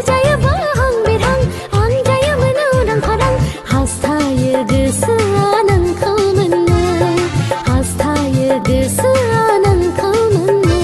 जायो बाहां बिरहां अनजायो मोनावदां फारां हास्थायो गोसोआ नोंखौ मोननो हास्थायो गोसोआ नोंखौ मोननो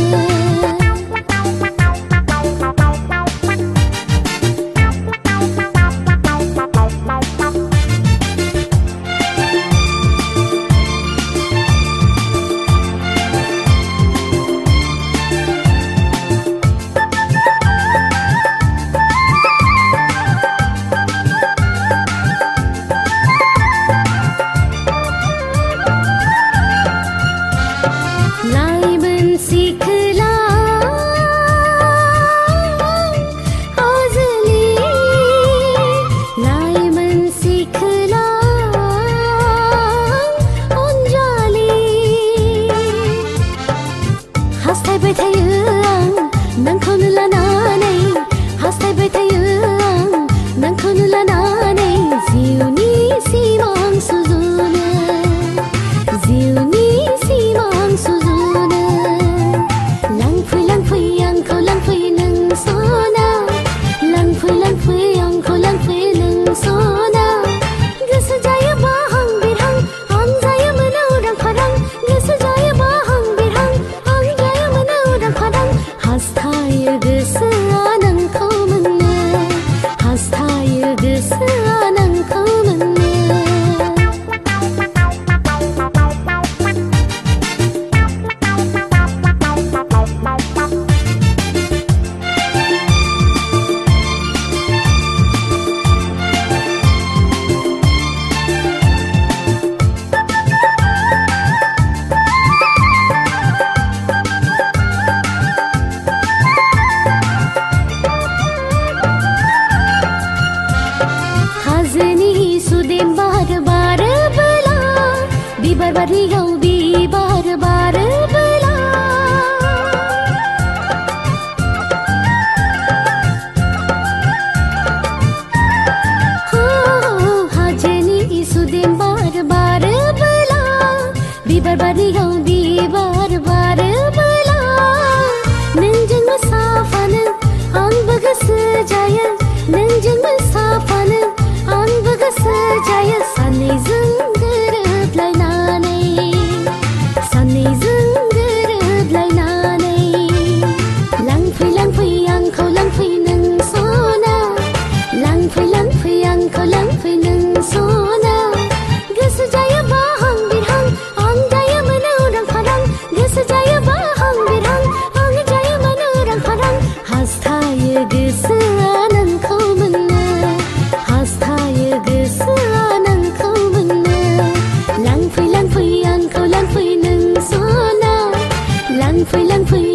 हास्थायबाय थायो आं नोंखौनो लानानै हास्थायबाय थायो आं नोंखौनो लानानै जिउनि सिमां सुजुनो जिउनि सिमां सुजुनो लांफै लांफै आंखौ लांफै नों सना लांफै लांफै आंखौ लांफै नों सना गोसो जायो बाहां बिरहां अनजायो मोनावदां फारां गोसो जायो बाहां बिरहां हास्थायो गोसोआ नोंखौ मोननो हास्थायो गोसोआ नोंखौ मोननो हाजोनि सुदेम बारोबोला बिबार बारियाव बिबार बारोबोला हाजोनि सुदेम बारोबोला बिबार बारियाव बिबार बारोबोला नोंजों मोसाफानो आंबो गोसो जायो नोंजों मोसाफानो आंबो गोसो जायो सानैजों गोरोबलायनानै सानैजों गोरोबलायनानै लांफै लांफै आंखौ लांफै नों सना लांफै लांफै आंखौ लांफै नों सना गोसो जायो बाहां बिरहां अनजायो मोनावदां फारां गोसो जायो बाहां बिरहां अनजायो मोनावदां फारां हास्थायो गोसोआ नोंखौ मोननो हास्थायो गोसोआ नोंखौ मोननो लांफै लांफै आंखौ लांफै नों सना लांफै लांफै